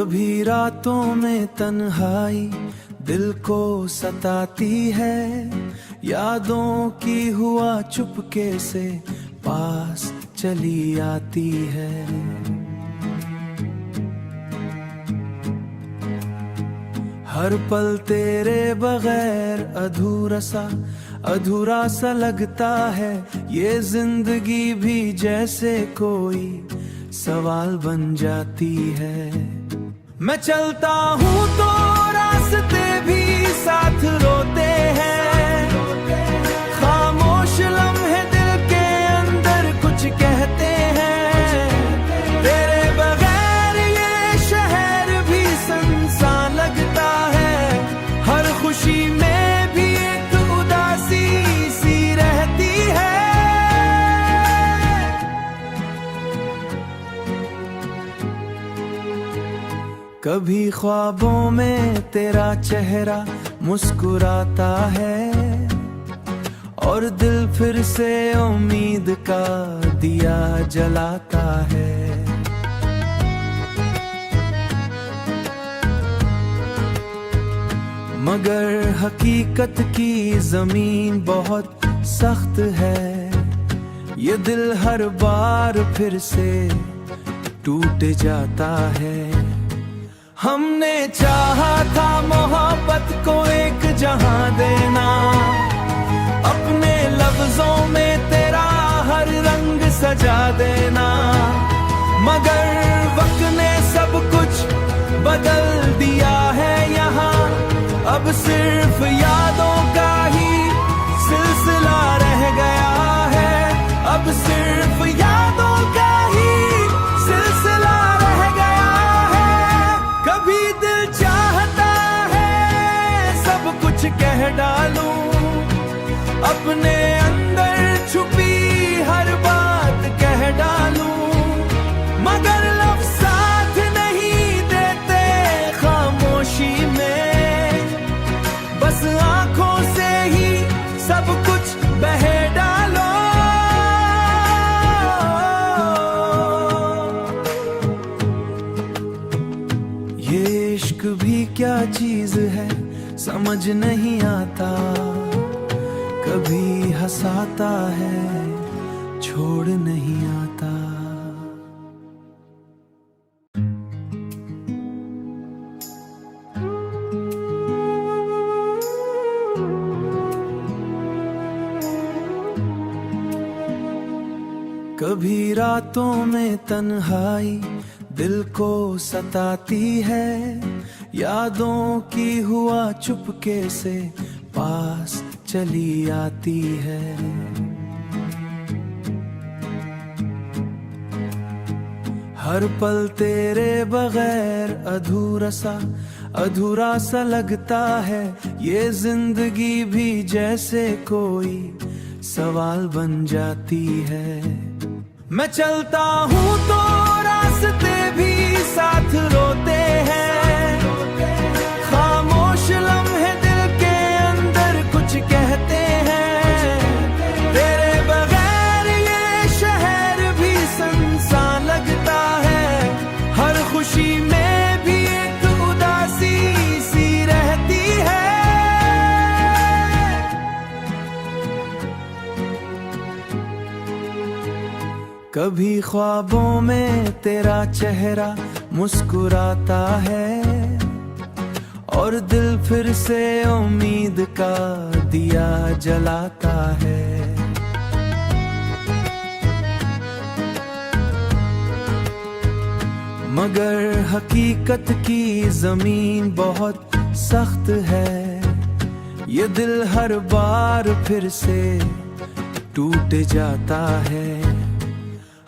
कभी रातों में तन्हाई दिल को सताती है, यादों की हुआ चुपके से पास चली आती है। हर पल तेरे बगैर अधूरा सा लगता है, ये जिंदगी भी जैसे कोई सवाल बन जाती है। मैं चलता हूँ तो रास्ते भी साथ रोते हैं, खामोश लम्हे दिल के अंदर कुछ कहते हैं। तेरे बगैर ये शहर भी सुनसान लगता है, हर खुशी में भी एक उदासी सी रहती है। कभी ख्वाबों में तेरा चेहरा मुस्कुराता है, और दिल फिर से उम्मीद का दिया जलाता है। मगर हकीकत की जमीन बहुत सख्त है, ये दिल हर बार फिर से टूट जाता है। हमने चाहा था मोहब्बत को एक जहां देना, अपने लफ्जों में तेरा हर रंग सजा देना। मगर वक्त ने सब कुछ बदल दिया है यहाँ, अब सिर्फ यादों का ही सिलसिला रह गया है। अब सिर्फ यादों का ही सिलसिला रह गया है। कभी दिल चाहता है सब कुछ कह डालूं, अपने अंदर छुपी हर बात कह डालूं। मगर लफ्ज़ साथ नहीं देते खामोशी में, बस आंखों से ही सब कुछ बह डालो। ये इश्क भी क्या चीज है समझ नहीं आता, कभी हंसाता है छोड़ नहीं आता। कभी रातों में तन्हाई दिल को सताती है, यादों की हुआ चुपके से पास चली आती है। हर पल तेरे बगैर अधूरा सा लगता है, ये जिंदगी भी जैसे कोई सवाल बन जाती है। मैं चलता हूँ तो रास्ते भी साथ रोते हैं, खामोश लम्हे दिल के अंदर कुछ कहते हैं। तेरे बगैर ये शहर भी सुनसान लगता है, हर खुशी में भी एक उदासी सी रहती है। कभी ख्वाबों में तेरा चेहरा मुस्कुराता है, और दिल फिर से उम्मीद का दिया जलाता है। मगर हकीकत की जमीन बहुत सख्त है, ये दिल हर बार फिर से टूट जाता है।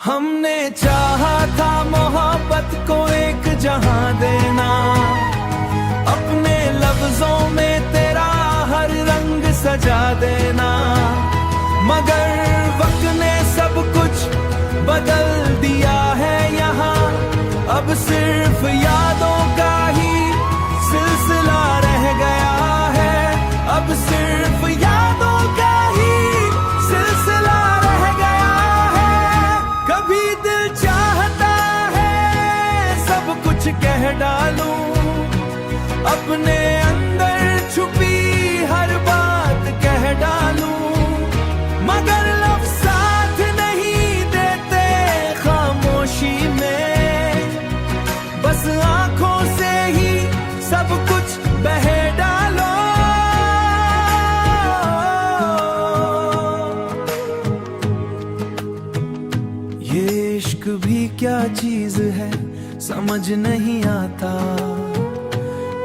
हमने चाहा था मोहब्बत को एक जहां देना, अपने लफ्जों में तेरा हर रंग सजा देना। मगर वक्त ने सब कुछ बदल दिया है यहाँ, अब सिर्फ यादों का ही सिलसिला रह गया है। अब सिर्फ यादों का ही सिलसिला रह गया है। कभी दिल चाहता है सब कुछ कह डाल नहीं आता,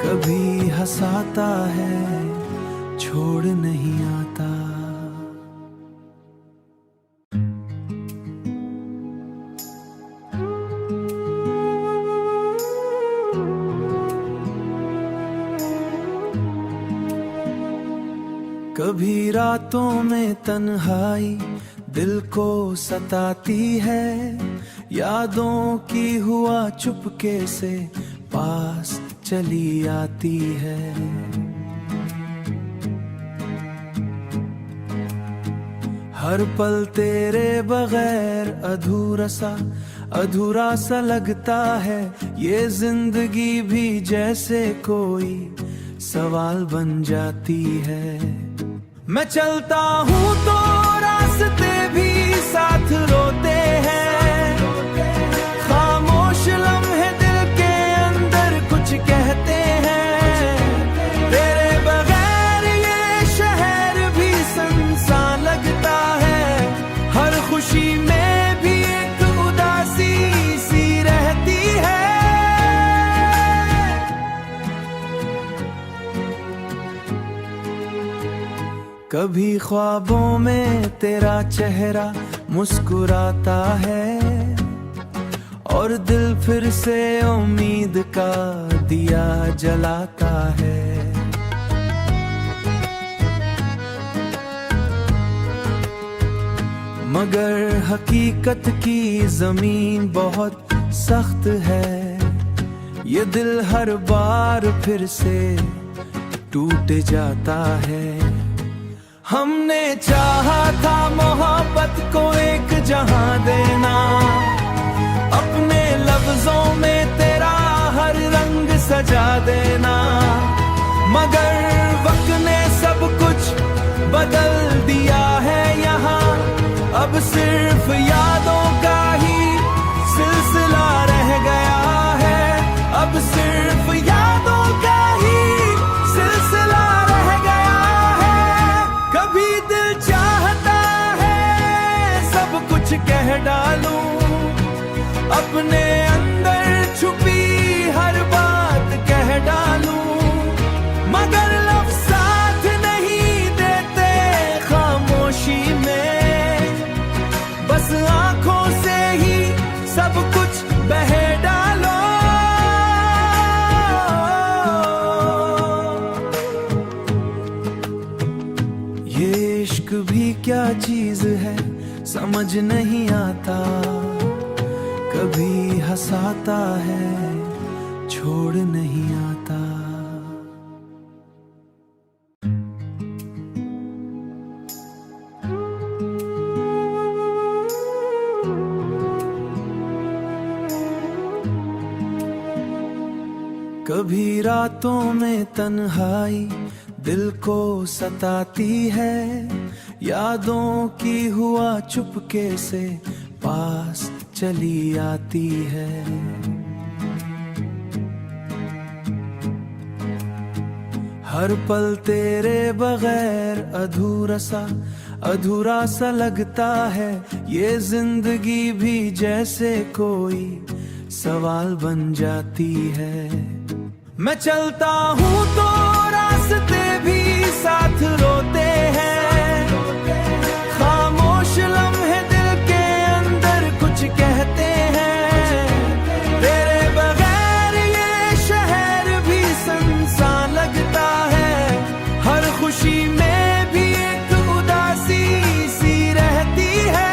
कभी हंसाता है छोड़ नहीं आता। कभी रातों में तन्हाई दिल को सताती है, यादों की हुआ चुपके से पास चली आती है। हर पल तेरे बगैर अधूरा सा लगता है, ये जिंदगी भी जैसे कोई सवाल बन जाती है। मैं चलता हूँ तो रास्ते भी साथ रोते हैं, खामोश लम्हे दिल के अंदर कुछ कहते हैं। तेरे बगैर ये शहर भी सुनसान लगता है, हर खुशी में भी एक उदासी सी रहती है। कभी ख्वाबों में तेरा चेहरा मुस्कुराता है, और दिल फिर से उम्मीद का दिया जलाता है। मगर हकीकत की जमीन बहुत सख्त है, ये दिल हर बार फिर से टूट जाता है। हमने चाहा था मोहब्बत को एक जहां देना, अपने लफ्जों में तेरा हर रंग सजा देना। मगर वक्त ने सब कुछ बदल दिया है यहाँ, अब सिर्फ यादों का ही सिलसिला रह गया है। अब सिर्फ यादों का ही सिलसिला रह गया है। कभी दिल चाहता है सब कुछ कह डालूं, अपने अंदर छुपी हर बात कह डालूं, मगर लफ्ज़ साथ नहीं देते खामोशी में। बस आंखों से ही सब कुछ बह डालो। ये इश्क भी क्या चीज है समझ नहीं आता, कभी हंसाता है छोड़ नहीं आता। कभी रातों में तन्हाई दिल को सताती है, यादों की हुआ चुपके से पास चली आती है। हर पल तेरे बगैर अधूरा सा लगता है, ये जिंदगी भी जैसे कोई सवाल बन जाती है। मैं चलता हूँ तो रास्ते भी साथ रोते हैं, खामोश लम्हे दिल के अंदर कुछ कहते हैं। तेरे बगैर ये शहर भी सुनसान लगता है, हर खुशी में भी एक उदासी सी रहती है।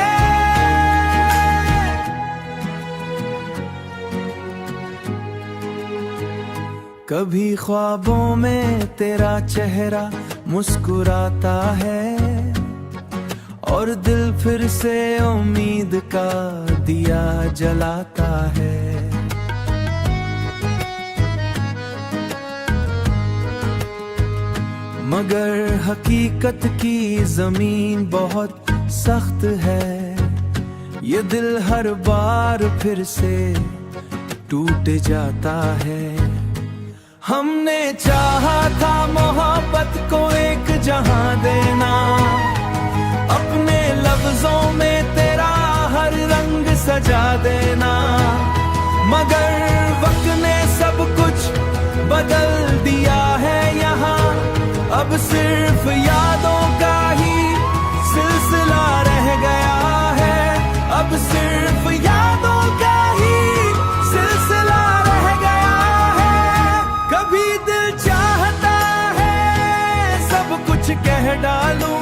कभी ख्वाबों में तेरा चेहरा मुस्कुराता है, और दिल फिर से उम्मीद का दिया जलाता है। मगर हकीकत की जमीन बहुत सख्त है, ये दिल हर बार फिर से टूट जाता है। हमने चाहा था मोहब्बत को एक जहां देना, अपने लफ्जों में तेरा हर रंग सजा देना। मगर वक्त अब सिर्फ यादों का ही सिलसिला रह गया है, अब सिर्फ यादों का ही सिलसिला रह गया है। कभी दिल चाहता है सब कुछ कह डालूं,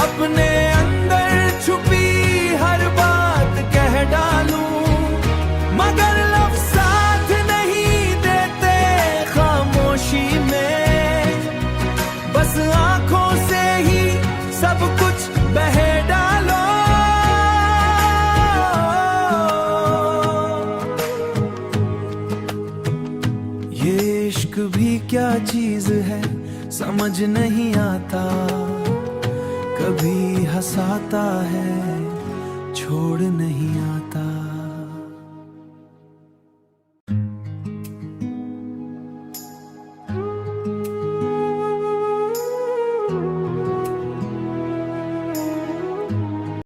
अपने अंदर छुपी हर बात कह डालूं, मगर लफ्ज़ साथ नहीं देते खामोशी में, बस आंखों से ही सब कुछ बह डालो। ये इश्क भी क्या चीज है समझ नहीं आता, कभी हंसाता है छोड़ नहीं आता।